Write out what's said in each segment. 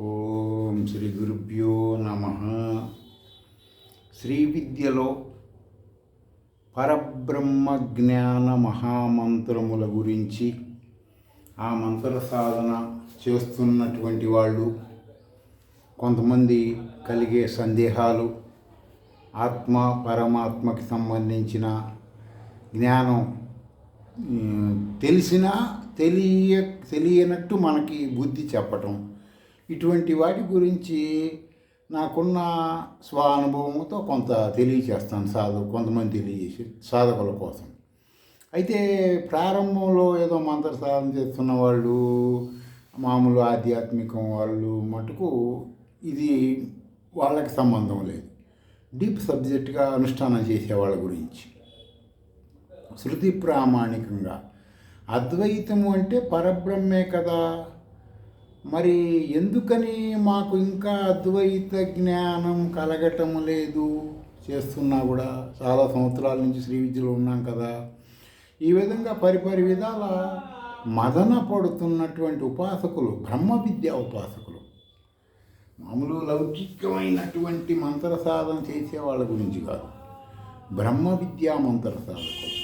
ఓం శ్రీ గురుభ్యో నమ. శ్రీ విద్యలో పరబ్రహ్మ జ్ఞాన మహామంత్రముల గురించి ఆ మంత్ర సాధన చేస్తున్నటువంటి వాళ్ళు కొంతమంది కలిగే సందేహాలు, ఆత్మ పరమాత్మకి సంబంధించిన జ్ఞానం తెలిసినా తెలియనట్టు మనకి బుద్ధి చెప్పటం, ఇటువంటి వాటి గురించి నాకున్న స్వానుభవంతో కొంత తెలియచేస్తాను కొంతమంది తెలియజేసి సాధకుల కోసం. అయితే ప్రారంభంలో ఏదో మంత్ర సాధన చేస్తున్న వాళ్ళు, మామూలు ఆధ్యాత్మికం వాళ్ళు మటుకు ఇది వాళ్ళకి సంబంధం లేదు. డీప్ సబ్జెక్ట్గా అనుష్ఠానం చేసే వాళ్ళ గురించి శృతి ప్రామాణికంగా అద్వైతము అంటే పరబ్రహ్మే కదా, మరి ఎందుకని మాకు ఇంకా అద్వైత జ్ఞానం కలగటము లేదు, చేస్తున్నా కూడా చాలా సంవత్సరాల నుంచి శ్రీ విద్యలో ఉన్నాం కదా. ఈ విధంగా పరిపరి విధాల మదన పడుతున్నటువంటి ఉపాసకులు, బ్రహ్మ విద్యా ఉపాసకులు, మామూలు లౌకికమైనటువంటి మంత్ర సాధన చేసే వాళ్ళ గురించి కాదు, బ్రహ్మ విద్యా మంత్ర సాధకులు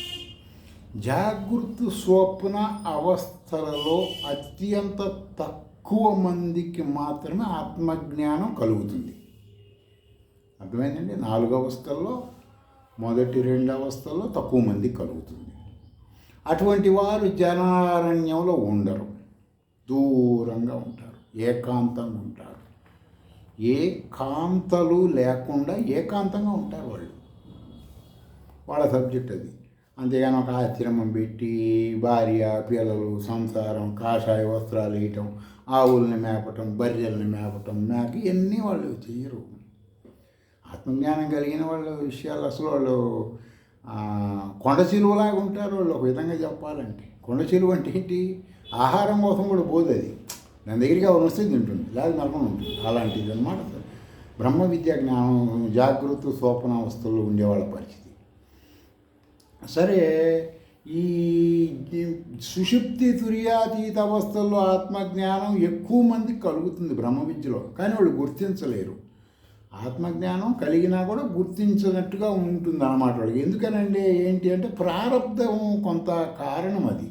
జాగృత స్వప్న అవస్థలలో అత్యంత తక్కువ మందికి మాత్రమే ఆత్మజ్ఞానం కలుగుతుంది. అర్థమైందండి? 4 అవస్థల్లో మొదటి 2 అవస్థల్లో తక్కువ మందికి కలుగుతుంది. అటువంటి వారు జనారణ్యంలో ఉండరు, దూరంగా ఉంటారు, ఏకాంతంగా ఉంటారు. ఏ కాంతలు లేకుండా ఏకాంతంగా ఉంటారు వాళ్ళ సబ్జెక్ట్ అది. అంతేగాని ఒక ఆశ్రమం పెట్టి భార్య పిల్లలు సంసారం, కాషాయ వస్త్రాలు వేయటం, ఆవుల్ని మేపటం, బర్రెల్ని మేపటం, ఇవన్నీ వాళ్ళు చెయ్యరు. ఆత్మజ్ఞానం కలిగిన వాళ్ళ విషయాలు అసలు వాళ్ళు కొండ చిలువలాగా ఉంటారు. వాళ్ళు ఒక విధంగా చెప్పాలంటే కొండ చిలువ అంటే ఏంటి, ఆహారం కోసం కూడా పోదు అది, దాని దగ్గరికి ఎవరు వస్తే తింటుంది, లేదా నరకం ఉంటుంది. అలాంటిది అన్నమాట బ్రహ్మ విద్యా జ్ఞానం జాగృత స్వప్నావస్థల్లో ఉండేవాళ్ళ పరిస్థితి. సరే, ఈ సుషుప్తి తుర్యాతీత అవస్థల్లో ఆత్మజ్ఞానం ఎక్కువ మందికి కలుగుతుంది బ్రహ్మ విద్యలో, కానీ వాళ్ళు గుర్తించలేరు. ఆత్మజ్ఞానం కలిగినా కూడా గుర్తించినట్టుగా ఉంటుంది అన్నమాట వాళ్ళకి. ఎందుకనండి, ఏంటి అంటే ప్రారబ్ధం కొంత కారణం. అది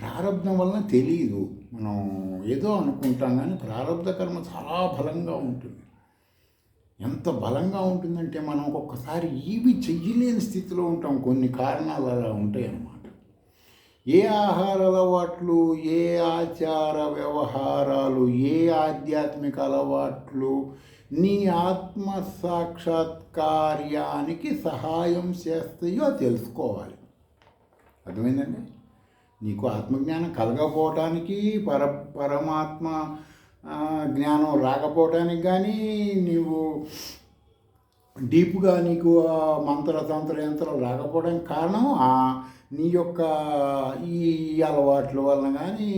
ప్రారబ్ధం వలన తెలియదు, మనం ఏదో అనుకుంటాం, కానీ ప్రారబ్ధ కర్మ చాలా బలంగా ఉంటుంది. ఎంత బలంగా ఉంటుందంటే మనం ఒక్కొక్కసారి ఇవి చెయ్యలేని స్థితిలో ఉంటాం. కొన్ని కారణాలు అలా ఉంటాయి అన్నమాట. ఏ ఆహార అలవాట్లు, ఏ ఆచార వ్యవహారాలు, ఏ ఆధ్యాత్మిక అలవాట్లు నీ ఆత్మ సాక్షాత్కార్యానికి సహాయం చేస్తాయో తెలుసుకోవాలి. అర్థమైందండి? నీకు ఆత్మజ్ఞానం కలగకపోవటానికి, పరమాత్మ జ్ఞానం రాకపోవటానికి, కానీ నీవు డీప్గా నీకు మంత్ర యంత్రాలు రాకపోవడానికి కారణం నీ యొక్క ఈ అలవాట్ల వలన, కానీ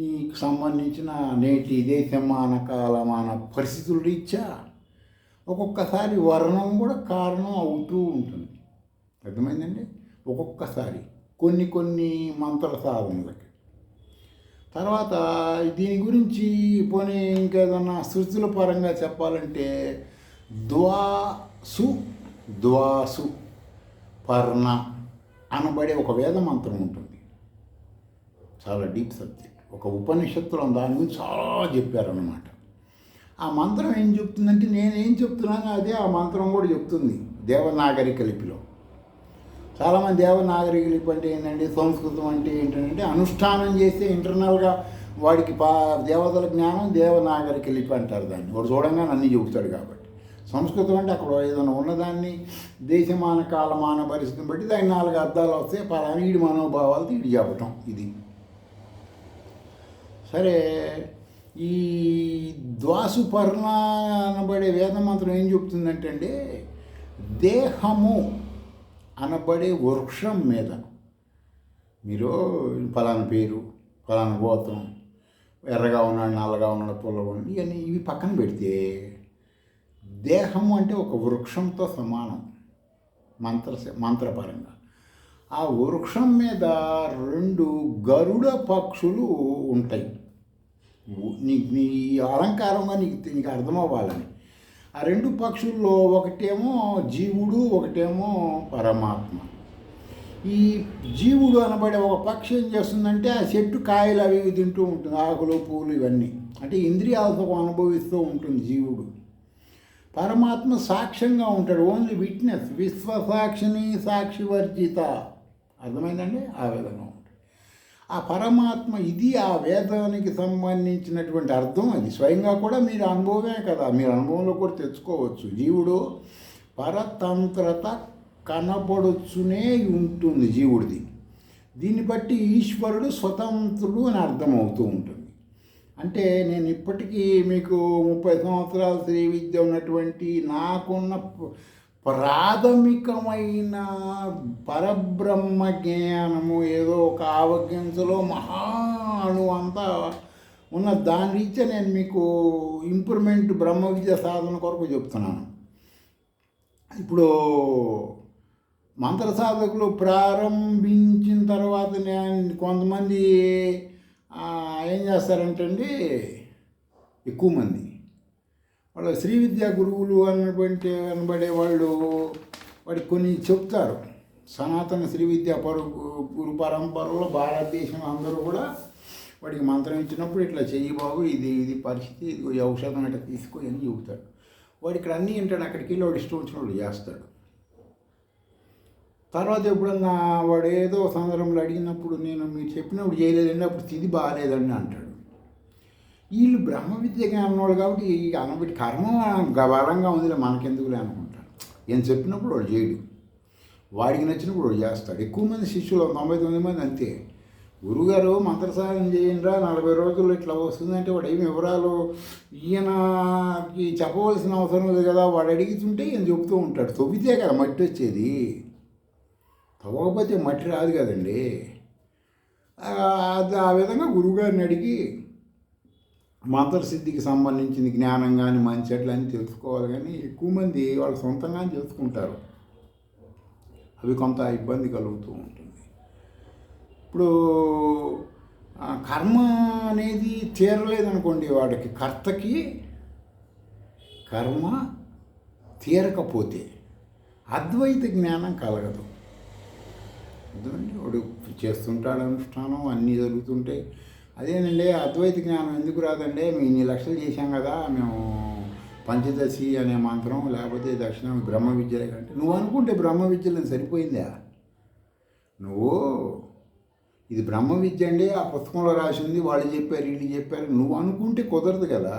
నీకు సంబంధించిన నేటి దేశమాన కాలమాన పరిస్థితుల రీత్యా ఒక్కొక్కసారి వర్ణం కూడా కారణం అవుతూ ఉంటుంది. అర్థమైందండి? ఒక్కొక్కసారి కొన్ని మంత్ర సాధనలకి. తర్వాత దీని గురించి పోనీ ఇంకేదన్నా శృతుల పరంగా చెప్పాలంటే ద్వాసు పర్ణ అనబడే ఒక వేద మంత్రం ఉంటుంది. చాలా డీప్ సబ్జెక్ట్. ఒక ఉపనిషత్తులో దాని గురించి చాలా చెప్పారన్నమాట. ఆ మంత్రం ఏం చెప్తుందంటే, నేనేం చెప్తున్నానో అదే ఆ మంత్రం కూడా చెప్తుంది దేవనాగరిక లిపిలో. చాలామంది దేవనాగరిక లిపి అంటే ఏంటంటే, సంస్కృతం అంటే ఏంటంటే అనుష్ఠానం చేస్తే ఇంటర్నల్గా వాడికి దేవతల జ్ఞానం దేవనాగరిక లిపి అంటారు దాన్ని. వాడు చూడంగానే అన్నీ చెబుతాడు. కాబట్టి సంస్కృతం అంటే అక్కడ ఏదైనా ఉన్నదాన్ని దేశమాన కాలమాన పరిస్థితిని బట్టి దానికి 4 అర్థాలు వస్తే పలానా ఈడి మనోభావాలతో ఈడి చెప్పటం. ఇది సరే. ఈ ద్వాసుపర్ణ అనబడే వేదమంత్రం ఏం చెప్తుందంటే అండి, దేహము అనబడే వృక్షం మీద మీరు ఫలానా పేరు, ఫలానా గోత్రం, ఎర్రగా ఉన్నాడు, నల్లగా ఉన్నాడు, పుల్లగా ఉన్నాడు, ఇవి పక్కన పెడితే దేహము అంటే ఒక వృక్షంతో సమానం మంత్రపరంగా. ఆ వృక్షం మీద 2 గరుడ పక్షులు ఉంటాయి. నీకు నీ అలంకారంగా నీకు అర్థమవ్వాలని. ఆ రెండు పక్షుల్లో ఒకటేమో జీవుడు, ఒకటేమో పరమాత్మ. ఈ జీవుడు అనబడే ఒక పక్షి ఏం చేస్తుందంటే ఆ చెట్టు కాయలు అవి ఇవి తింటూ ఉంటుంది, ఆకులు పూలు ఇవన్నీ, అంటే ఇంద్రియాలతో అనుభవిస్తూ ఉంటుంది జీవుడు. పరమాత్మ సాక్ష్యంగా ఉంటాడు, ఓన్లీ విట్నెస్, విశ్వసాక్షిని సాక్షివర్జిత. అర్థమైందండి? ఆ విధంగా ఉంటుంది ఆ పరమాత్మ. ఇది ఆ వేదానికి సంబంధించినటువంటి అర్థం. అది స్వయంగా కూడా మీరు అనుభవమే కదా, మీరు అనుభవంలో కూడా తెచ్చుకోవచ్చు. జీవుడు పరతంత్రత కనబడుచునే ఉంటుంది జీవుడిది. దీన్ని బట్టి ఈశ్వరుడు స్వతంత్రుడు అని అర్థమవుతూ ఉంటుంది. అంటే నేను ఇప్పటికీ మీకు 30 సంవత్సరాల శ్రీ విద్య ఉన్నటువంటి నాకున్న ప్రాథమికమైన పరబ్రహ్మ జ్ఞానము ఏదో ఒక ఆవగించలో మహాను అంతా ఉన్న దాని రీత్యా నేను మీకు ఇంప్రూవ్మెంట్ బ్రహ్మ విద్య సాధన కొరకు చెప్తున్నాను. ఇప్పుడు మంత్ర సాధకులు ప్రారంభించిన తర్వాత నేను కొంతమంది ఏం చేస్తారంటే అండి, ఎక్కువ మంది వాళ్ళు శ్రీ విద్యా గురువులు అనబడే వాళ్ళు వాడికి కొన్ని చెప్తారు. సనాతన శ్రీ విద్యా గురు పరంపరలో భారతదేశం అందరూ కూడా వాడికి మంత్రం ఇచ్చినప్పుడు ఇట్లా చెయ్యి బాబు, ఇది పరిస్థితి, ఇది ఔషధం ఇట్లా తీసుకో అని చెబుతాడు. వాడు ఇక్కడ అన్నీ వింటాడు, అక్కడికి వెళ్ళి వాడు ఇష్టం వచ్చిన వాడు చేస్తాడు. తర్వాత ఎప్పుడన్నా వాడు ఏదో సందర్భంలో అడిగినప్పుడు నేను మీరు చెప్పినప్పుడు చేయలేదండి, అప్పుడు స్థితి బాగాలేదండి అంటాడు. వీళ్ళు బ్రహ్మ విద్య జ్ఞానం వాళ్ళు కాబట్టి అనబట్టి కర్మ బలంగా ఉందిలే మనకెందుకులే అనుకుంటారు. ఏం చెప్పినప్పుడు వాడు చేయడు, వాడికి నచ్చినప్పుడు వాడు చేస్తాడు. ఎక్కువ మంది శిష్యులు 99 మంది అంతే. గురుగారు మంత్రసాధన చేయండిరా 40 రోజుల్లో ఇట్లా వస్తుందంటే వాడు ఏమి వివరాలు ఈయనకి చెప్పవలసిన అవసరం లేదు కదా, వాడు అడుగుతుంటే ఈయన చెబుతూ ఉంటాడు. తవ్వితే కదా మట్టి వచ్చేది, తవ్వకపోతే మట్టి రాదు కదండి. ఆ విధంగా గురువుగారిని అడిగి మంత్రసిద్ధికి సంబంధించిన జ్ఞానం కానీ మంచి చెట్లని తెలుసుకోవాలి. కానీ ఎక్కువ మంది వాళ్ళు సొంతంగానే తెలుసుకుంటారు, అవి కొంత ఇబ్బంది కలుగుతూ ఉంటుంది. ఇప్పుడు కర్మ అనేది తీరలేదనుకోండి, వాడికి కర్తకి కర్మ తీరకపోతే అద్వైత జ్ఞానం కలగదు. ఎందుకంటే వాడు చేస్తుంటాడు అనుష్ఠానం, అన్నీ జరుగుతుంటాయి. అదేనండి అద్వైత జ్ఞానం ఎందుకు రాదండి, మేము ఇన్ని లక్షలు చేశాం కదా, మేము పంచదశి అనే మంత్రం లేకపోతే దక్షిణ బ్రహ్మ విద్యలే కంటే నువ్వు అనుకుంటే బ్రహ్మ విద్యలు సరిపోయిందా? నువ్వు ఇది బ్రహ్మ విద్య అండి, ఆ పుస్తకంలో రాసి ఉంది, వాళ్ళు చెప్పారు వీళ్ళు చెప్పారు, నువ్వు అనుకుంటే కుదరదు కదా.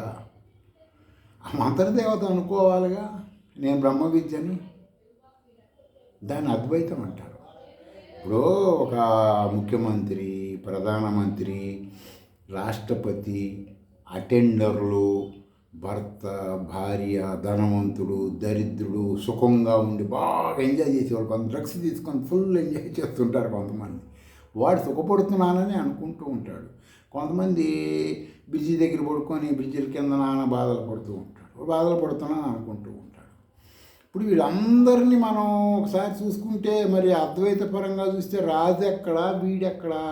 ఆ మంత్రదేవత అనుకోవాలిగా నేను బ్రహ్మ విద్యని. దాన్ని అద్వైతం అంటారు. ఇప్పుడు ఒక ముఖ్యమంత్రి, ప్రధానమంత్రి, రాష్ట్రపతి, అటెండర్లు, భర్త, భార్య, ధనవంతుడు, దరిద్రుడు, సుఖంగా ఉండి బాగా ఎంజాయ్ చేసేవాళ్ళు, కొంత డ్రగ్స్ తీసుకొని ఫుల్ ఎంజాయ్ చేస్తుంటారు కొంతమంది. వాడు సుఖపడుతున్నానని అనుకుంటూ ఉంటాడు. కొంతమంది బ్రిడ్జి దగ్గర పడుకొని బ్రిడ్జిల కింద బాధలు పడుతూ ఉంటాడు, బాధలు పడుతున్నాను అనుకుంటూ ఉంటాడు. ఇప్పుడు వీళ్ళందరినీ మనం ఒకసారి చూసుకుంటే మరి అద్వైత పరంగా చూస్తే రాజు ఎక్కడా, వీడెక్కడా?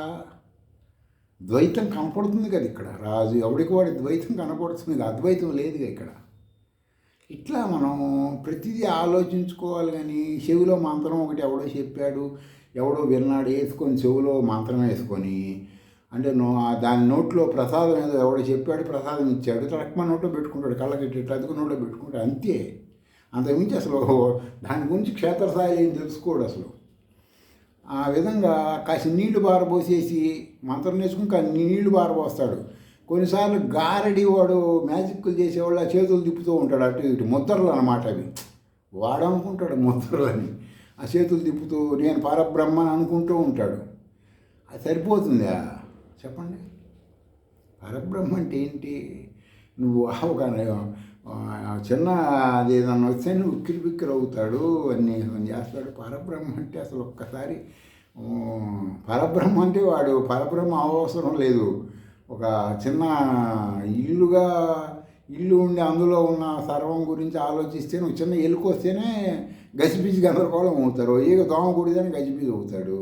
ద్వైతం కనపడుతుంది కదా ఇక్కడ. రాజు ఎవడికి వాడి ద్వైతం కనపడుతుంది, అద్వైతం లేదుగా ఇక్కడ. ఇట్లా మనం ప్రతిదీ ఆలోచించుకోవాలి. కానీ చెవిలో మంత్రం ఒకటి ఎవడో చెప్పాడు, ఎవడో విన్నాడు, వేసుకొని చెవిలో మంత్రం వేసుకొని, అంటే దాని నోట్లో ప్రసాదం ఏదో ఎవడో చెప్పాడు, ప్రసాదం ఇచ్చాడు, తక్కువ నోట్లో పెట్టుకుంటాడు, కళ్ళకి అదుకు నోట్లో పెట్టుకుంటాడు, అంతే. అంతకుమించి అసలు దాని గురించి క్షేత్రస్థాయిలో ఏం తెలుసుకోడు అసలు. ఆ విధంగా కాసి నీళ్లు బారబోసేసి మంత్రం నేర్చుకుని కానీ నీళ్లు బారబోస్తాడు. కొన్నిసార్లు గారడి వాడు మ్యాజిక్లు చేసేవాళ్ళు ఆ చేతులు తిప్పుతూ ఉంటాడు అటు ఇటు, ముద్రలు అన్నమాట అవి. వాడు అనుకుంటాడు ముద్రలని, ఆ చేతులు తిప్పుతూ నేను పరబ్రహ్మని అనుకుంటూ ఉంటాడు. అది సరిపోతుందా చెప్పండి? పరబ్రహ్మ అంటే ఏంటి? నువ్వు ఒక చిన్న అది ఏదన్నా వస్తే నువ్వు ఉక్కిరి బిక్కిరి అవుతాడు, అన్నీ చేస్తాడు. పరబ్రహ్మ అంటే అసలు ఒక్కసారి పరబ్రహ్మ అంటే వాడు పరబ్రహ్మ అవసరం లేదు. ఒక చిన్న ఇల్లు ఉండి అందులో ఉన్న సర్వం గురించి ఆలోచిస్తే నువ్వు చిన్న ఎలుక వస్తేనే గజిబిజి గందరగోళం అవుతారు, ఈగ దోమ కుడిదని గజిబిజి అవుతాడు.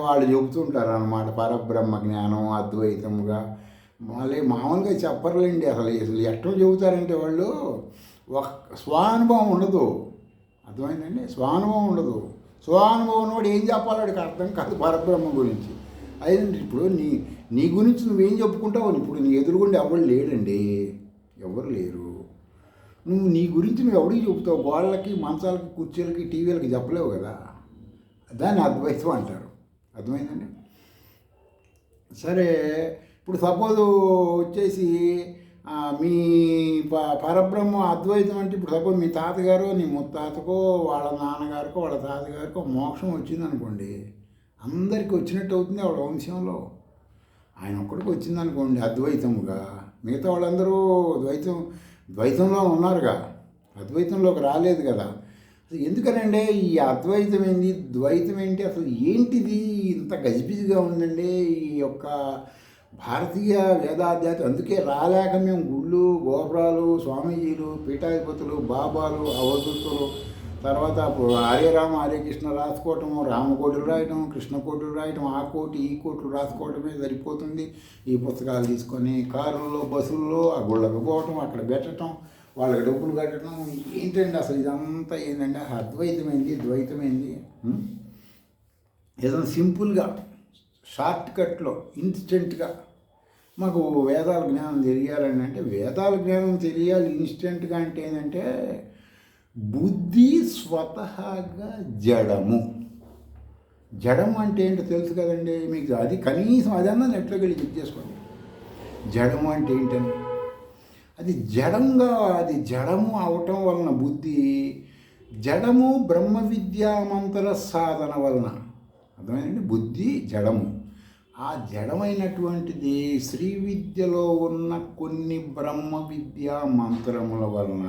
వాళ్ళు చెబుతుంటారు అన్నమాట పరబ్రహ్మ జ్ఞానం అద్వైతముగా మళ్ళీ మామూలుగా చెప్పర్లేండి. అసలు అసలు ఎట్లా చెబుతారంటే వాళ్ళు ఒక స్వానుభవం ఉండదు. అర్థమైందండి? స్వానుభవం ఉండదు. స్వానుభవం ఉన్నవాడు ఏం చెప్పాలో వాడికి అర్థం కాదు పరబ్రహ్మ గురించి. అదేంటి ఇప్పుడు నీ నీ గురించి నువ్వేం చెప్పుకుంటావు? ఇప్పుడు నీ ఎదురుగుండా ఎవరు లేడండి, ఎవరు లేరు. నువ్వు నీ గురించి నువ్వు ఎవరికి చెబుతావు? గోళ్ళకి, మంచాలకి, కుర్చీలకి, టీవీలకి చెప్పలేవు కదా. దాన్ని అద్వైతం అంటారు. అర్థమైందండి? సరే, ఇప్పుడు సపోజ్ వచ్చేసి మీ పరబ్రహ్మ అద్వైతం అంటే ఇప్పుడు సపోజ్ మీ తాతగారు నీ ముత్తాతకో వాళ్ళ నాన్నగారికో వాళ్ళ తాతగారికో మోక్షం వచ్చిందనుకోండి, అందరికీ వచ్చినట్టు అవుతుంది వాళ్ళ వంశంలో. ఆయన ఒక్కడికి వచ్చిందనుకోండి అద్వైతముగా, మిగతా వాళ్ళందరూ ద్వైతంలో ఉన్నారుగా, అద్వైతంలోకి రాలేదు కదా. ఎందుకనంటే ఈ అద్వైతం ఏంటి, ద్వైతం ఏంటి, అసలు ఏంటిది ఇంత గజిబిజిగా ఉందండి ఈ యొక్క భారతీయ వేదాధ్యాత్వం. అందుకే రాలేక మేము గుళ్ళు, గోపురాలు, స్వామీజీలు, పీఠాధిపతులు, బాబాలు, అవధూతులు, తర్వాత హరే రామ హరే కృష్ణ రాసుకోవటము, రామకోటులు రాయటం, కృష్ణకోటులు రాయటం, ఆ కోటి ఈ కోట్లు రాసుకోవటమే సరిపోతుంది. ఈ పుస్తకాలు తీసుకొని కారుల్లో, బస్సుల్లో ఆ గుళ్ళకు పోవటం, అక్కడ పెట్టడం, వాళ్ళకి డబ్బులు కట్టడం. ఏంటండి అసలు ఇదంతా ఏంటంటే అద్వైతమైంది, ద్వైతమైంది. ఏదైనా సింపుల్గా షార్ట్ కట్లో ఇన్స్టెంట్గా మాకు వేదాల జ్ఞానం తెలియాలని అంటే, వేదాల జ్ఞానం తెలియాలి ఇన్స్టెంట్గా అంటే ఏంటంటే బుద్ధి స్వతహాగా జడము. జడము అంటే ఏంటో తెలుసు కదండి మీకు. అది కనీసం అదన్నా నెట్లోకి వెళ్ళి చెక్ చేసుకోండి. జడము అంటే ఏంటని. అది జడము అవటం వలన బుద్ధి జడము బ్రహ్మ విద్యామంతర సాధన వలన. అర్థమైందండి? బుద్ధి జడము. ఆ జడమైనటువంటిది శ్రీ విద్యలో ఉన్న కొన్ని బ్రహ్మ విద్యా మంత్రముల వలన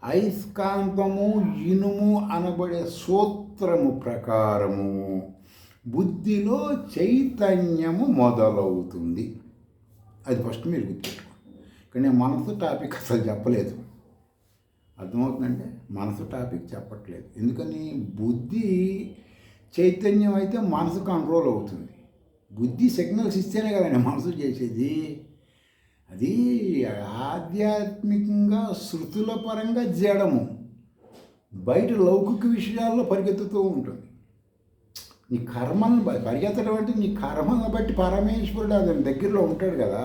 అయస్కాంతము, ఇనుము అనబడే సూత్రము ప్రకారము బుద్ధిలో చైతన్యము మొదలవుతుంది. అది ఫస్ట్ మీరు గుర్తుపెట్టుకోండి. కానీ నేను మనసు టాపిక్ అసలు చెప్పలేదు. అర్థమవుతుందంటే మనసు టాపిక్ చెప్పట్లేదు. ఎందుకని? బుద్ధి చైతన్యం అయితే మనసు కంట్రోల్ అవుతుంది. బుద్ధి సిగ్నల్స్ ఇస్తేనే కదండి మనసు చేసేది. అది ఆధ్యాత్మికంగా శృతుల పరంగా జడము, బయట లౌకిక విషయాల్లో పరిగెత్తుతూ ఉంటుంది. నీ కర్మలను పరిగెత్తడం అంటే నీ కర్మలను బట్టి పరమేశ్వరుడు అతని దగ్గరలో ఉంటాడు కదా,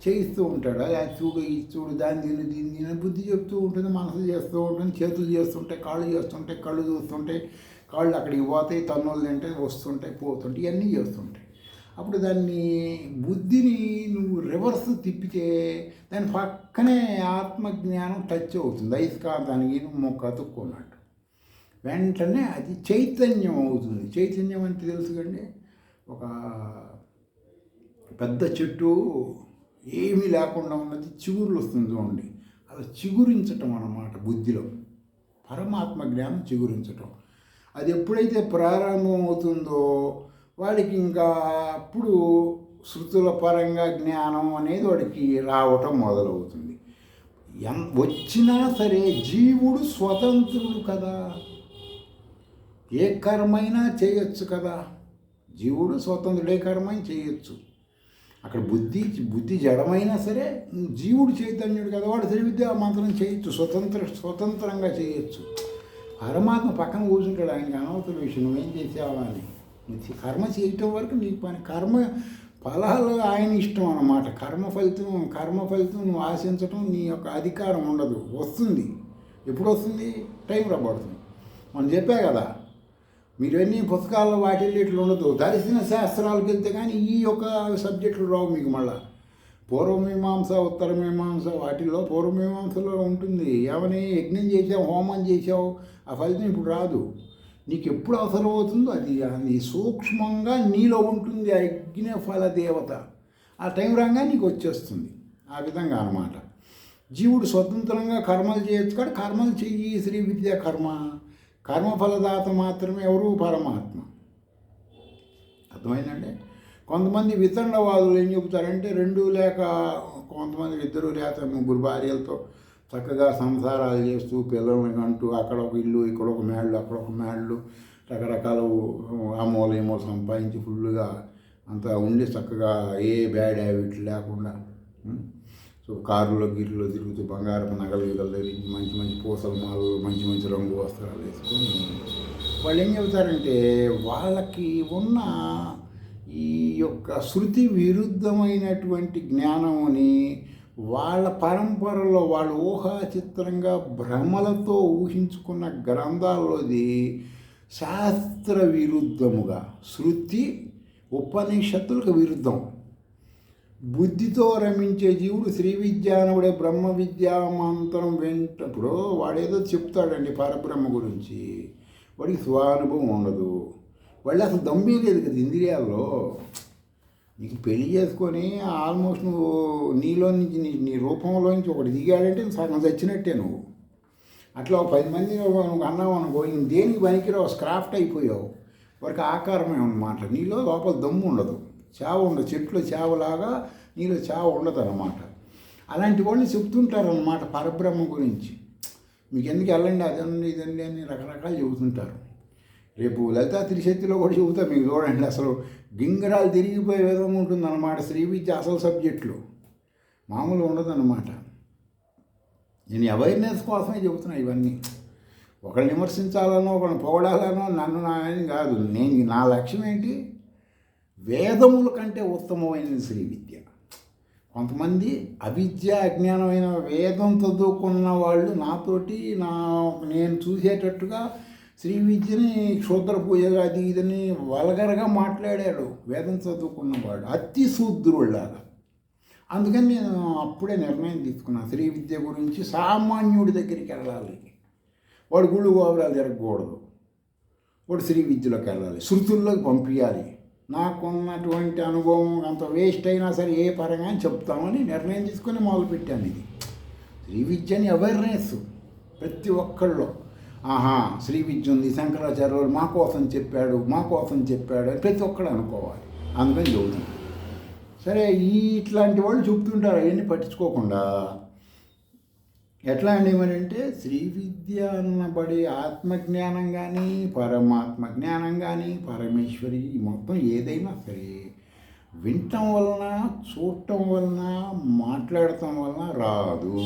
చేయిస్తూ ఉంటాడు. అది చూడు, ఇది చూడు, దీన్ని దీన్ని బుద్ధి చెప్తూ ఉంటుంది, మనసు చేస్తూ ఉంటుంది, చేతులు చేస్తుంటాయి, కాళ్ళు చేస్తుంటాయి, కళ్ళు చూస్తుంటాయి, కాళ్ళు అక్కడికి పోతాయి, తన్నులు తింటాయి, వస్తుంటాయి, పోతుంటాయి, ఇవన్నీ చేస్తుంటాయి. అప్పుడు దాన్ని బుద్ధిని నువ్వు రివర్స్ తిప్పితే దాని పక్కనే ఆత్మజ్ఞానం టచ్ అవుతుంది. అయస్కాంతానికి మొక్క అతుక్కున్నట్టు వెంటనే అది చైతన్యం అవుతుంది. చైతన్యం అంటే తెలుసు కండి, ఒక పెద్ద చెట్టు ఏమీ లేకుండా ఉన్నది చిగురులు వస్తుంది చూడండి, అలా చిగురించటం అన్నమాట బుద్ధిలో. పరమాత్మ జ్ఞానం చిగురించటం. అది ఎప్పుడైతే ప్రారంభం అవుతుందో వాడికి ఇంకా అప్పుడు శృతుల పరంగా జ్ఞానం అనేది వాడికి రావటం మొదలవుతుంది. వచ్చినా సరే జీవుడు స్వతంత్రుడు కదా, ఏ కర్మైనా చేయొచ్చు కదా. జీవుడు స్వతంత్రుడు, ఏ కర్మైనా చేయొచ్చు. అక్కడ బుద్ధి జడమైనా సరే జీవుడు చైతన్యుడు కదా, వాడు శ్రీ విద్యా మంత్రం చేయొచ్చు, స్వతంత్రంగా చేయొచ్చు. పరమాత్మ పక్కన కూర్చుంటాడు, ఆయనకి అనవసరం విషయం నువ్వేం చేసావా అని. కర్మ చేయటం వరకు నీకు పని. కర్మ ఫలాలు ఆయన ఇష్టం అన్నమాట. కర్మ ఫలితం నువ్వు ఆశించటం నీ యొక్క అధికారం ఉండదు. వస్తుంది, ఎప్పుడు వస్తుంది? టైం రాబడుతుంది. మనం చెప్పా కదా, మీరు ఎన్ని పుస్తకాల్లో వాటిల్లో ఇట్లా ఉండదు. దర్శన శాస్త్రాలకు వెళ్తే కానీ ఈ యొక్క సబ్జెక్టులు రావు మీకు. మళ్ళా పూర్వమీమాంస, ఉత్తర మీమాంస, వాటిల్లో పూర్వమీమాంసలో ఉంటుంది. ఏమని యజ్ఞం చేసావు, హోమం చేసావు, ఆ ఫలితం ఇప్పుడు రాదు. నీకు ఎప్పుడు అవసరం అవుతుందో అది సూక్ష్మంగా నీలో ఉంటుంది ఆ యజ్ఞ ఫల దేవత. ఆ టైం రాగా నీకు వచ్చేస్తుంది. ఆ విధంగా అన్నమాట. జీవుడు స్వతంత్రంగా కర్మలు చేయొచ్చు కాదు. కర్మలు చెయ్యి, శ్రీ విద్యా కర్మఫలదాత మాత్రమే ఎవరు? పరమాత్మ. అర్థమైందండి? కొంతమంది వితండవాదులు ఏం చెబుతారంటే, రెండు లేక కొంతమంది ఇద్దరు లేక ముగ్గురు భార్యలతో చక్కగా సంసారాలు చేస్తూ పిల్లల్ని అంటూ అక్కడ ఒక ఇల్లు, ఇక్కడ ఒక మేళ్ళు, అక్కడ ఒక మేళ్ళు, రకరకాల ఆ మూల సంపాదించి ఫుల్గా అంతా ఉండి చక్కగా ఏ బ్యాడ్ హ్యాబిట్ లేకుండా. సో కారులో గిర్లో తిరుగుతూ బంగారపు నగలు గిగలు ధరించి మంచి మంచి పూసల మాలు మంచి మంచి రంగు వస్త్రాలు వేసుకొని వాళ్ళు ఏం చెబుతారంటే వాళ్ళకి ఉన్న ఈ యొక్క శృతి విరుద్ధమైనటువంటి జ్ఞానముని వాళ్ళ పరంపరలో వాళ్ళు ఊహాచిత్రంగా భ్రమలతో ఊహించుకున్న గ్రంథాల్లోది శాస్త్ర విరుద్ధముగా, శృతి ఉపనిషత్తులకు విరుద్ధం. బుద్ధితో రమించే జీవుడు శ్రీ విద్యానవుడే బ్రహ్మ విద్యామంతరం వింటప్పుడు వాడేదో చెప్తాడండి పరబ్రహ్మ గురించి, వాడికి స్వానుభవం ఉండదు. వాళ్ళు అసలు దమ్మే లేదు కదా ఇంద్రియాల్లో. నీకు పెళ్లి చేసుకొని ఆల్మోస్ట్ నువ్వు నీలో నుంచి నీ రూపంలో నుంచి ఒకటి దిగాడంటే సగం చచ్చినట్టే నువ్వు. అట్లా 10 మంది నువ్వు అన్నావు అనుకో, దేనికి పనికిరావు, స్క్రాఫ్ట్ అయిపోయావు. వారికి ఆకారమే అన్నమాట. నీలో లోపల దమ్ము ఉండదు, చావు ఉండదు. చెట్లు చావలాగా నీలో చావు ఉండదు అన్నమాట. అలాంటి వాళ్ళు చెప్తుంటారన్నమాట పరబ్రహ్మ గురించి. మీకు ఎందుకు వెళ్ళండి అదండి ఇదండి అని రకరకాలు చెబుతుంటారు. రేపు లలితా త్రిశక్తిలో కూడా చెబుతా మీకు చూడండి. అసలు గింగరాలు తిరిగిపోయే విధంగా ఉంటుందన్నమాట శ్రీ విద్య అసలు సబ్జెక్టులు. మామూలు ఉండదన్నమాట. నేను అవేర్నెస్ కోసమే చెబుతున్నా ఇవన్నీ. ఒకరిని విమర్శించాలనో ఒకరిని పొగడాలనో నన్ను నాయని కాదు. నా లక్ష్యం ఏంటి, వేదముల కంటే ఉత్తమమైన శ్రీ విద్య. కొంతమంది అవిద్య అజ్ఞానమైన వేదం చదువుకున్న వాళ్ళు నాతోటి నేను చూసేటట్టుగా శ్రీ విద్యని క్షుద్ర పూజగా అది ఇదని వల్గరగా మాట్లాడాడు వేదం చదువుకున్నవాడు, అతి శూద్రుళ్ళలాగా. అందుకని నేను అప్పుడే నిర్ణయం తీసుకున్నాను, శ్రీ విద్య గురించి సామాన్యుడి దగ్గరికి వెళ్ళాలి. వాడు గుళ్ళు గోపురాలు తిరగకూడదు, వాడు శ్రీ విద్యలోకి వెళ్ళాలి, శృతుల్లోకి పంపించాలి. నాకున్నటువంటి అనుభవం అంత వేస్ట్ అయినా సరే ఏ పరంగా చెప్తామని నిర్ణయం తీసుకొని మొదలుపెట్టాను. ఇది శ్రీ విద్యని అవేర్నెస్ ప్రతి ఒక్కళ్ళు. శ్రీ విద్య ఉంది, శంకరాచార్యులు మా కోసం చెప్పాడు అని ప్రతి ఒక్కడు అనుకోవాలి. అందుకని చెబుతాను. సరే, ఇట్లాంటి వాళ్ళు చెప్తుంటారు, అవన్నీ పట్టించుకోకుండా ఎట్లా అండి మరి అంటే, శ్రీ విద్య అన్నబడి ఆత్మజ్ఞానం కానీ పరమాత్మ జ్ఞానం కానీ పరమేశ్వరి మొత్తం ఏదైనా సరే వినటం వలన, చూడటం వలన, మాట్లాడటం వలన రాదు.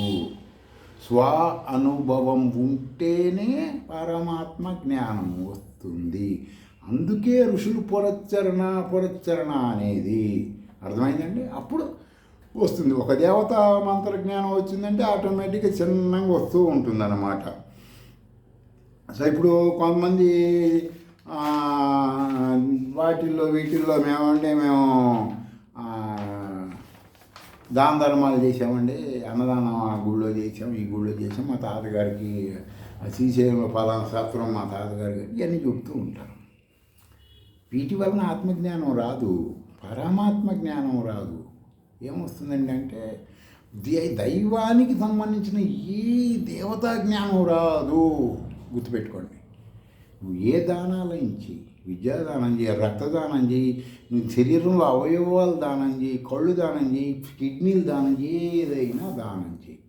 స్వ అనుభవం ఉంటేనే పరమాత్మ జ్ఞానం వస్తుంది. అందుకే ఋషులు పురచ్చరణ అనేది అర్థమైందండి. అప్పుడు వస్తుంది. ఒక దేవత మంత్రజ్ఞానం వచ్చిందంటే ఆటోమేటిక్గా చిన్నగా వస్తూ ఉంటుందన్నమాట. సో ఇప్పుడు కొంతమంది వీటిల్లో మేము దాన ధర్మాలు చేసామండి, అన్నదానం ఆ గుళ్ళో చేసాం, ఈ గుళ్ళో చేసాం, మా తాతగారికి శ్రీశైలంలో పలానా శాస్త్రం మా తాతగారికి ఇవన్నీ చెప్తూ ఉంటారు. వీటి వలన ఆత్మజ్ఞానం రాదు, పరమాత్మ జ్ఞానం రాదు. ఏమొస్తుందండి అంటే దైవానికి సంబంధించిన ఏ దేవతా జ్ఞానం రాదు. గుర్తుపెట్టుకోండి. నువ్వు ఏ దానాల నుంచి విద్యాదానం చేయి, రక్తదానం చేయి, నువ్వు శరీరంలో అవయవాలు దానం చేయి, కళ్ళు దానం చేయి, కిడ్నీలు దానం చేయి, ఏదైనా దానం చేయి,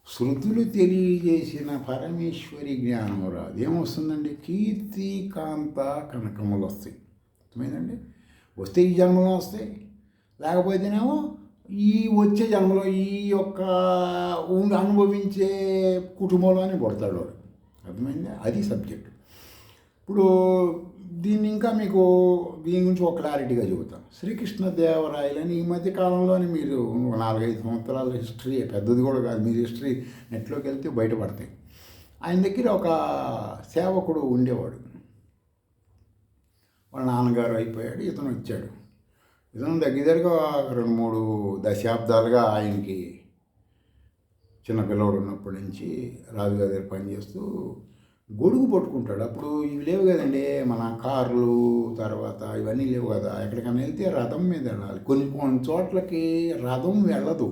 శృతులు తెలియజేసిన పరమేశ్వరి జ్ఞానం రాదు. ఏమొస్తుందండి, కీర్తి కాంత కనకములు వస్తాయి. అర్థమైందండి. వస్తే ఈ జన్మలో వస్తాయి, లేకపోతేనేమో ఈ వచ్చే జన్మలో ఈ యొక్క అనుభవించే కుటుంబంలోనే పడతాడు వాడు. అర్థమైందా? అది సబ్జెక్ట్. ఇప్పుడు దీన్ని ఇంకా మీకు దీని గురించి ఒక క్లారిటీగా చెబుతాను. శ్రీకృష్ణదేవరాయలని ఈ మధ్య కాలంలోని మీరు 4-5 సంవత్సరాల హిస్టరీ, పెద్దది కూడా కాదు, మీరు హిస్టరీ నెట్లోకి వెళ్తే బయటపడతాయి. ఆయన దగ్గర ఒక సేవకుడు ఉండేవాడు. వాళ్ళ నాన్నగారు అయిపోయాడు, ఇతను వచ్చాడు. ఇతను దగ్గరగా 2-3 దశాబ్దాలుగా ఆయనకి చిన్నపిల్లవాడు ఉన్నప్పటి నుంచి రాజుగారి దగ్గర పనిచేస్తూ గొడుగు పట్టుకుంటాడు. అప్పుడు ఇవి లేవు కదండి, మన కార్లు తర్వాత ఇవన్నీ లేవు కదా. ఎక్కడికైనా వెళ్తే రథం మీద వెళ్ళాలి. కొన్ని చోట్లకి రథం వెళ్ళదు,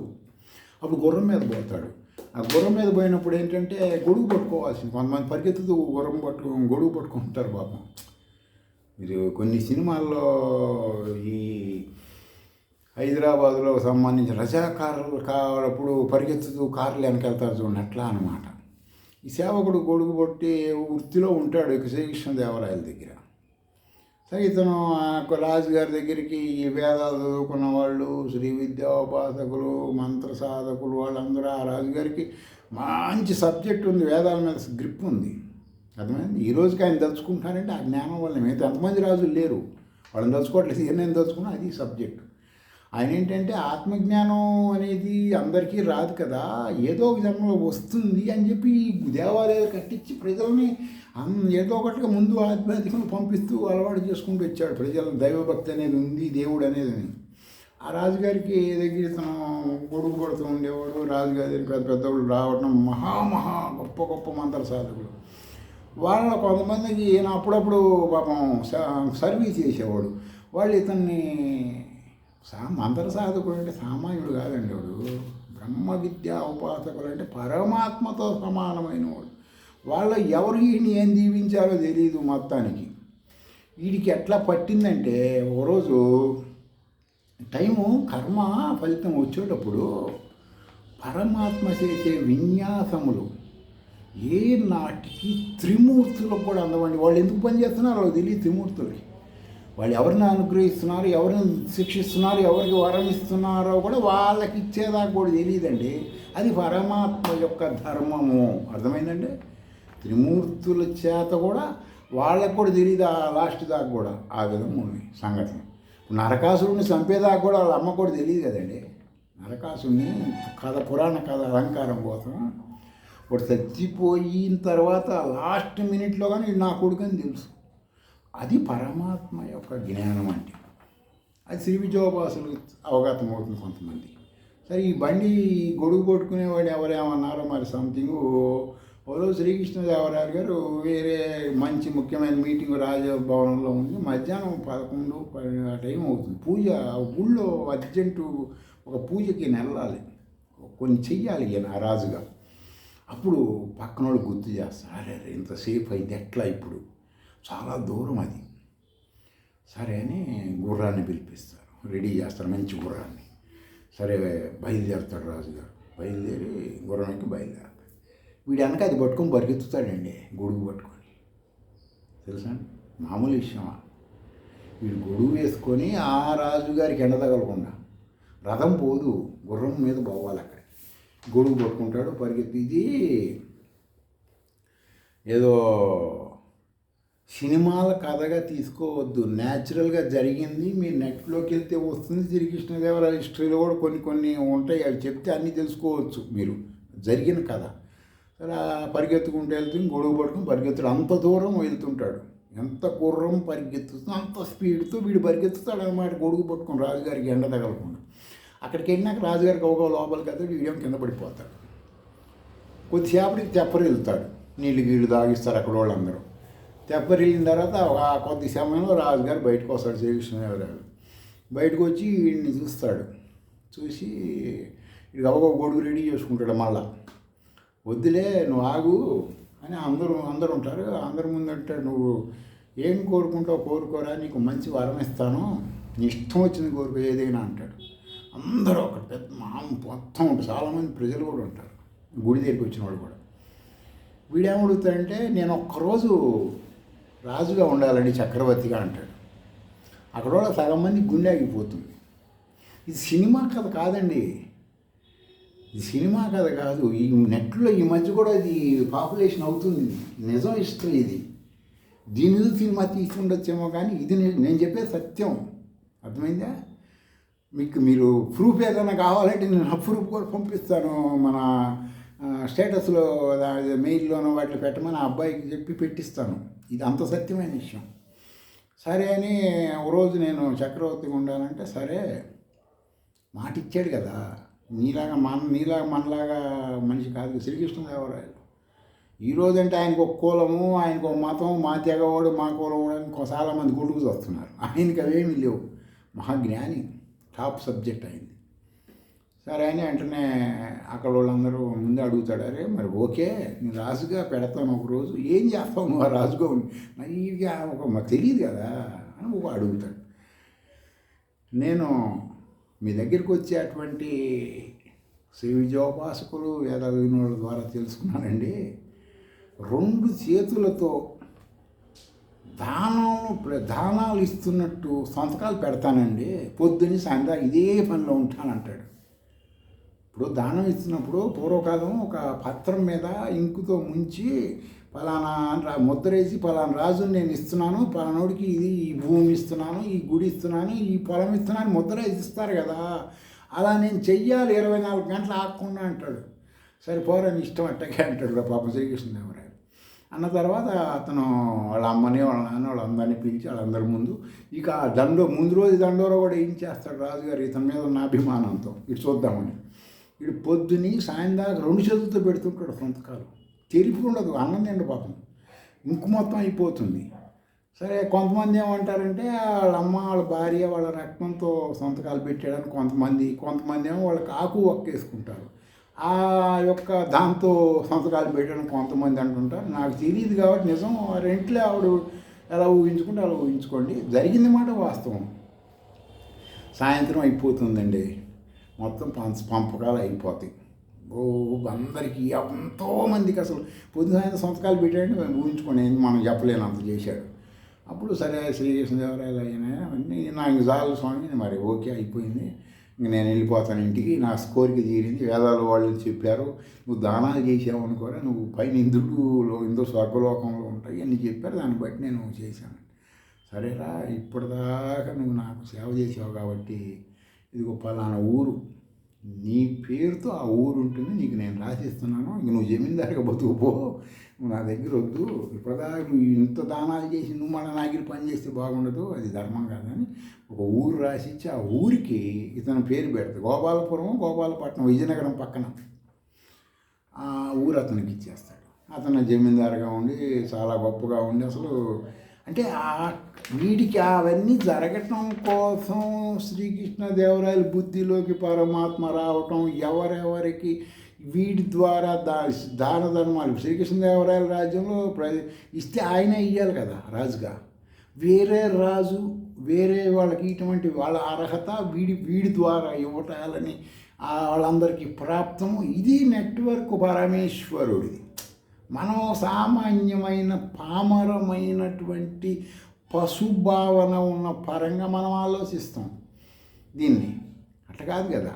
అప్పుడు గుర్రం మీద పోతాడు. ఆ గుర్రం మీద పోయినప్పుడు ఏంటంటే గొడుగు పట్టుకోవాల్సింది. కొంతమంది పరిగెత్తుతూ గొడుగు పట్టుకుంటారు పాపం. మీరు కొన్ని సినిమాల్లో ఈ హైదరాబాదులో సంబంధించిన రజాకారులు కావాలప్పుడు పరిగెత్తుతూ కార్లు వెనకెళ్తారు చూడండి, అట్లా అనమాట. ఈ సేవకుడు గొడుగు పట్టి వృత్తిలో ఉంటాడు శ్రీకృష్ణదేవరాయల దగ్గర. సరే ఇతను రాజుగారి దగ్గరికి ఈ వేదాలు చదువుకున్న వాళ్ళు, శ్రీ విద్యోపాసకులు, మంత్ర సాధకులు వాళ్ళందరూ ఆ రాజుగారికి మంచి సబ్జెక్ట్ ఉంది, వేదాల మీద గ్రిప్ ఉంది. అర్థమైంది. ఈ రోజుకి ఆయన తలుచుకుంటారంటే ఆ జ్ఞానం వల్ల. మిగతా ఎంతమంది రాజులు లేరు, వాళ్ళని తలుచుకోవట్లేదు. నేను తలుచుకున్నా అది సబ్జెక్ట్. ఆయన ఏంటంటే ఆత్మజ్ఞానం అనేది అందరికీ రాదు కదా, ఏదో ఒక జన్మలో వస్తుంది అని చెప్పి దేవాలయాలు కట్టించి ప్రజల్ని ఏదో ఒకటిగా ముందు ఆధ్యాత్మికం పంపిస్తూ అలవాటు చేసుకుంటూ వచ్చాడు. ప్రజల దైవభక్తి అనేది ఉంది, దేవుడు అనేది. ఆ రాజుగారికి దగ్గర తను గొడుగు కొడుతూ ఉండేవాడు. రాజుగారి దగ్గర పెద్ద పెద్దవాళ్ళు రావడం, మహా గొప్ప గొప్ప మంత్ర సాధకులు. వాళ్ళ కొంతమందికి ఈయన అప్పుడప్పుడు పాపం సర్వీస్ చేసేవాడు. వాళ్ళు ఇతన్ని మంత్ర సాధకుడు అంటే సామాన్యుడు కాదండి, వాడు బ్రహ్మ విద్యా ఉపాసకులు అంటే పరమాత్మతో సమానమైన వాడు. వాళ్ళ ఎవరు వీడిని ఏం దీవించారో తెలియదు మొత్తానికి. వీడికి ఎట్లా పట్టిందంటే ఓ రోజు టైము కర్మ ఫలితం వచ్చేటప్పుడు పరమాత్మ చేసే విన్యాసములు ఏ నాటికి త్రిమూర్తులకు కూడా అందవండి. వాళ్ళు ఎందుకు పనిచేస్తున్నారో వాళ్ళకి తెలియదు. త్రిమూర్తులకి వాళ్ళు ఎవరిని అనుగ్రహిస్తున్నారు, ఎవరిని శిక్షిస్తున్నారు, ఎవరికి వరం ఇస్తున్నారో కూడా వాళ్ళకి ఇచ్చేదాకా కూడా తెలియదండి. అది పరమాత్మ యొక్క ధర్మము. అర్థమైందండి. త్రిమూర్తుల చేత కూడా వాళ్ళకు కూడా తెలియదు ఆ లాస్ట్ దాకా కూడా. ఆ విధంగా ఉంది సంఘటన. నరకాసురుడిని చంపేదాకా కూడా వాళ్ళ అమ్మ కూడా తెలియదు కదండి. నరకాసుడిని కథ, పురాణ కథ అలంకారం కోసం వాడు చచ్చిపోయిన తర్వాత లాస్ట్ మినిట్లో కానీ నా కొడుకు అని తెలుసు. అది పరమాత్మ యొక్క జ్ఞానం అంటే. అది శ్రీ విద్యోపాసులు అవగతం అవుతుంది కొంతమంది. సరే ఈ బండి గొడుగు కొట్టుకునేవాడు ఎవరేమన్నారో మరి సంథింగ్. ఓ శ్రీకృష్ణదేవరాయలు గారు వేరే మంచి ముఖ్యమైన మీటింగ్ రాజభవనంలో ఉంది. మధ్యాహ్నం 11 టైం అవుతుంది. పూజ ఊళ్ళో అర్జెంటు ఒక పూజకి వెళ్ళాలి, కొన్ని చెయ్యాలి ఈయన రాజుగా. అప్పుడు పక్కనోళ్ళు గుర్తు చేస్తారు, అరే ఇంతసేపు అయితే ఎట్లా, ఇప్పుడు చాలా దూరం అది. సరే అని గుర్రాన్ని పిలిపిస్తారు, రెడీ చేస్తారు మంచి గుర్రాన్ని. సరే బయలుదేరుతాడు రాజుగారు. బయలుదేరి గుర్రానికి బయలుదేరుతాడు. వీడు వెనక అది పట్టుకొని పరిగెత్తుతాడండి, గొడుగు పట్టుకొని. తెలుసా, మామూలు విషయమా? వీడు గొడుగు వేసుకొని ఆ రాజుగారికి ఎండ తగలకుండా రథం పోదు, గుర్రం మీద పోవాలి. అక్కడ గొడుగు పట్టుకుంటాడు, పరిగెత్తి. ఇది ఏదో సినిమాల కథగా తీసుకోవద్దు, న్యాచురల్గా జరిగింది. మీరు నెట్లోకి వెళ్తే వస్తుంది. శ్రీకృష్ణదేవరాయ హిస్టరీలో కూడా కొన్ని ఉంటాయి, అవి చెప్తే అన్నీ తెలుసుకోవచ్చు మీరు. జరిగిన కథ. సరే పరిగెత్తుకుంటూ వెళ్తుంది, గొడుగు పట్టుకుని పరిగెత్తుడు. అంత దూరం వెళ్తుంటాడు. ఎంత గుర్రం పరిగెత్తుతుంది అంత స్పీడ్తో వీడు పరిగెత్తుతాడు అన్నమాట, గొడుగు పట్టుకుని రాజుగారికి ఎండ తగలకుండా. అక్కడికి వెళ్ళినాక రాజుగారికి ఒక లోపలికి వెళ్తాడు, వీడియో కింద పడిపోతాడు. కొద్దిసేపటికి తెప్పరి వెళ్తాడు, నీళ్ళు గీళ్ళు తాగిస్తారు అక్కడ వాళ్ళందరూ. తెప్పరి వెళ్ళిన తర్వాత కొద్ది సమయంలో రాజుగారు బయటకు వస్తాడు. శ్రీకృష్ణదేవరాయలు బయటకు వచ్చి వీడిని చూస్తాడు. చూసి వీడికి ఒక గొడుగు రెడీ చేసుకుంటాడు. మళ్ళా వద్దులే నువ్వు ఆగు అని అందరూ ఉంటారు. అందరి ముందు అంటాడు, నువ్వు ఏం కోరుకుంటావు కోరుకోరా, నీకు మంచి వరం ఇస్తాను, నీ ఇష్టం వచ్చింది కోరుకో ఏదైనా అంటాడు. అందరూ ఒక పెద్ద మొత్తం ఉంటారు, చాలామంది ప్రజలు కూడా ఉంటారు, గుడి దగ్గరికి వచ్చిన వాళ్ళు కూడా. వీడేమడుగుతాడంటే, నేను ఒక్కరోజు రాజుగా ఉండాలండి, చక్రవర్తిగా అంటాడు. అక్కడ కూడా సగం మంది గుండె ఆగిపోతుంది. ఇది సినిమా కథ కాదండి, ఇది సినిమా కథ కాదు. ఈ నెట్లో ఈ మధ్య కూడా ఇది పాపులేషన్ అవుతుంది, నిజం హిస్టరీ ఇది. దీని మీద సినిమా తీసుకుండొచ్చేమో కానీ ఇది నేను చెప్పే సత్యం. అర్థమైందా మీకు? మీరు ప్రూఫ్ ఏదైనా కావాలంటే నేను ఆ ప్రూఫ్ కూడా పంపిస్తాను. మన స్టేటస్లో మెయిల్లోనో వాటిలో పెట్టమని ఆ అబ్బాయికి చెప్పి పెట్టిస్తాను. ఇది అంత సత్యమైన విషయం. సరే అని ఒక రోజు నేను చక్రవర్తిగా ఉండాలంటే, సరే మాట ఇచ్చాడు కదా, నీలాగా మనలాగా మనిషి కాదు శ్రీకృష్ణదేవరాయలు. ఈరోజంటే ఆయనకు ఒక కులము, ఆయనకు ఒక మతం, మా తెగవాడు మా కులం అని చాలామంది గొడుగు వస్తున్నారు. ఆయనకి అవేమీ లేవు. మహాజ్ఞాని, టాప్ సబ్జెక్ట్ అయింది. సరే అని వెంటనే అక్కడ వాళ్ళందరూ ముందే అడుగుతాడు, అరే మరి ఓకే నేను రాజుగా పెడతాను ఒకరోజు, ఏం చేస్తావు నువ్వు ఆ రాజుగా ఉంది, మాకు తెలియదు కదా అని ఒక అడుగుతాడు. నేను మీ దగ్గరికి వచ్చేటువంటి శ్రీ విద్యోపాసకులు వేద వినోళ్ళ ద్వారా తెలుసుకున్నానండి, 2 చేతులతో దానాలు ఇస్తున్నట్టు సంతకాలు పెడతానండి, పొద్దున్న సాయంత్రం ఇదే పనిలో ఉంటానంటాడు. ఇప్పుడు దానం ఇస్తున్నప్పుడు పూర్వకాలం ఒక పత్రం మీద ఇంకుతో ముంచి పలానా ముద్రేసి పలానా రాజుని నేను ఇస్తున్నాను, పలానోడికి ఇది ఈ భూమి ఇస్తున్నాను, ఈ గుడి ఇస్తున్నాను, ఈ పొలం ఇస్తున్నాను ముద్ర వేసి ఇస్తారు కదా, అలా నేను చెయ్యాలి 24 గంటలు ఆగకుండా అంటాడు. సరే పోరని ఇష్టం అట్టగే అంటాడు పాపం శ్రీకృష్ణదేవరాయలు. అన్న తర్వాత అతను వాళ్ళ అమ్మని వాళ్ళ నాన్న వాళ్ళందరినీ పిలిచి వాళ్ళందరి ముందు ఇక ముందు రోజు దండోరా కూడా ఏం చేస్తాడు రాజుగారు ఇతని మీద ఉన్న అభిమానంతో ఇటు చూద్దామని. ఇటు పొద్దుని సాయం దాకా 2 చేతులతో పెడుతుంటాడు సంతకాలు, తెరిపి ఉండదు, అన్నం తిండు పాపం, ఇంకు మొత్తం అయిపోతుంది. సరే కొంతమంది ఏమంటారంటే వాళ్ళ అమ్మ వాళ్ళ భార్య వాళ్ళ రక్తంతో సంతకాలు పెట్టాడని కొంతమంది ఏమో వాళ్ళకి ఆకు ఒక్కేసుకుంటారు, ఆ యొక్క దాంతో సంతకాలు పెట్టాడని కొంతమంది అంటుంటారు. నాకు తెలియదు కాబట్టి నిజం రెంట్లో ఆవిడ ఎలా ఊహించుకుంటే అలా ఊహించుకోండి, జరిగింది మాట వాస్తవం. సాయంత్రం అయిపోతుందండి, మొత్తం పంపకాలు అయిపోతాయి. అందరికీ ఎంతోమందికి అసలు పొద్దున సంతకాలు పెట్టాడని ఊహించుకోండి, మనం చెప్పలేనంత చేశాడు. అప్పుడు సరే శ్రీకృష్ణదేవరాయలు అయినా అవన్నీ నాకు చాలు స్వామి, మరి ఓకే అయిపోయింది, ఇంక నేను వెళ్ళిపోతాను ఇంటికి, నా కోరిక తీరింది, వేదాలు వాళ్ళు చెప్పారు, నువ్వు దానాలు చేసావు అనుకోరా, నువ్వు పైన ఇంద్రుడు స్వర్గలోకంలో ఉంటాయి అని చెప్పారు, దాన్ని బట్టి నేను చేశాను. సరేరా ఇప్పటిదాకా నువ్వు నాకు సేవ చేసావు కాబట్టి ఇదిగో పలానా ఊరు, నీ పేరుతో ఆ ఊరు ఉంటుంది, నీకు నేను రాసిస్తున్నాను, ఇంక నువ్వు జమీందారుగా బతుకుపో, నువ్వు నా దగ్గర వద్దు, ఇప్పటిదాకా నువ్వు ఇంత దానాలు చేసి నువ్వు మన నాగిరి పని చేస్తే బాగుండదు, అది ధర్మం కాదని ఒక ఊరు రాసిచ్చి ఆ ఊరికి ఇతను పేరు పెడతాడు. గోపాలపట్నం విజయనగరం పక్కన ఆ ఊరు అతనికి ఇచ్చేస్తాడు. అతను జమీందారుగా ఉండి చాలా గొప్పగా ఉండి అసలు అంటే వీడికి అవన్నీ జరగటం కోసం శ్రీకృష్ణదేవరాయల బుద్ధిలోకి పరమాత్మ రావటం, ఎవరెవరికి వీడి ద్వారా దాన ధర్మాలు శ్రీకృష్ణదేవరాయల రాజ్యంలో ఇస్తే ఆయన ఇవ్వాలి కదా రాజుగా, వేరే వాళ్ళకి ఇటువంటి వాళ్ళ అర్హత వీడి ద్వారా ఇవ్వటాలని వాళ్ళందరికీ ప్రాప్తము. ఇది నెట్వర్క్ పరమేశ్వరుడిది. మనం సామాన్యమైన పామరమైనటువంటి పశుభావన ఉన్న పరంగా మనం ఆలోచిస్తాం దీన్ని, అట్లా కాదు కదా.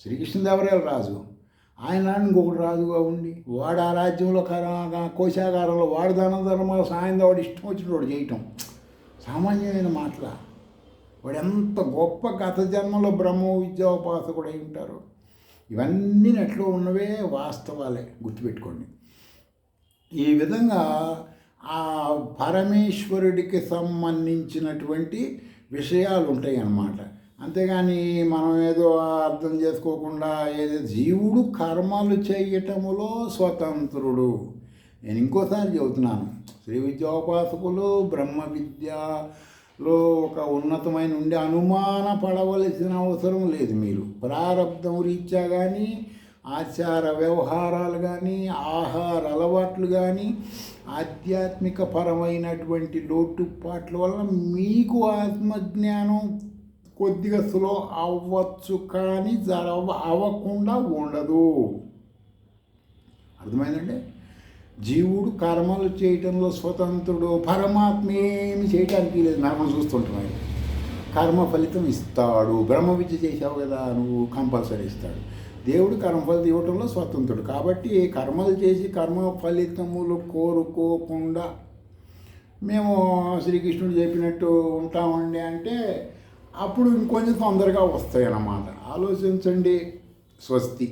శ్రీకృష్ణదేవరాయల రాజు, ఆయన ఇంకొకటి రాజుగా ఉండి వాడు ఆ రాజ్యంలో కోశాగారంలో వాడు దాన ధర్మాలు సాయం వాడు ఇష్టం వచ్చిన వాడు చేయటం సామాన్యమైన మాటల. వాడు ఎంత గొప్ప గత జన్మలో బ్రహ్మ విద్యోపాసకుడు అయి ఉంటారు. ఇవన్నీ నెట్లో ఉన్నవే వాస్తవాలే, గుర్తుపెట్టుకోండి. ఈ విధంగా ఆ పరమేశ్వరుడికి సంబంధించినటువంటి విషయాలు ఉంటాయి అన్నమాట. అంతేగాని మనం ఏదో అర్థం చేసుకోకుండా ఏదో జీవుడు కర్మలు చేయటములో స్వతంత్రుడు. నేను ఇంకోసారి చెబుతున్నాను, శ్రీ విద్యోపాసకులు బ్రహ్మ విద్యలో ఒక ఉన్నతమైన ఉండే అనుమాన పడవలసిన అవసరం లేదు. మీరు ప్రారబ్ధం రీత్యా కానీ ఆచార వ్యవహారాలు కానీ ఆహార అలవాట్లు కానీ ఆధ్యాత్మిక పరమైనటువంటి లోటుపాట్ల వల్ల మీకు ఆత్మజ్ఞానం కొద్దిగా స్లో అవ్వచ్చు, కానీ అవ్వకుండా ఉండదు. అర్థమైందండి? జీవుడు కర్మలు చేయటంలో స్వతంత్రుడు, పరమాత్మ ఏమి చేయటానికి లేదు. మనం చూస్తుంటున్నాయి కర్మ ఫలితం ఇస్తాడు. బ్రహ్మ విద్య చేసావు కదా నువ్వు, కంపల్సరీ ఇస్తాడు. దేవుడు కర్మ ఫలితం ఇవ్వటంలో స్వతంత్రుడు. కాబట్టి కర్మలు చేసి కర్మ ఫలితములు కోరుకోకుండా మేము శ్రీకృష్ణుడు చెప్పినట్టు ఉంటామండి అంటే అప్పుడు ఇంకొంచెం తొందరగా వస్తాయి అన్నమాట. ఆలోచించండి. స్వస్తి.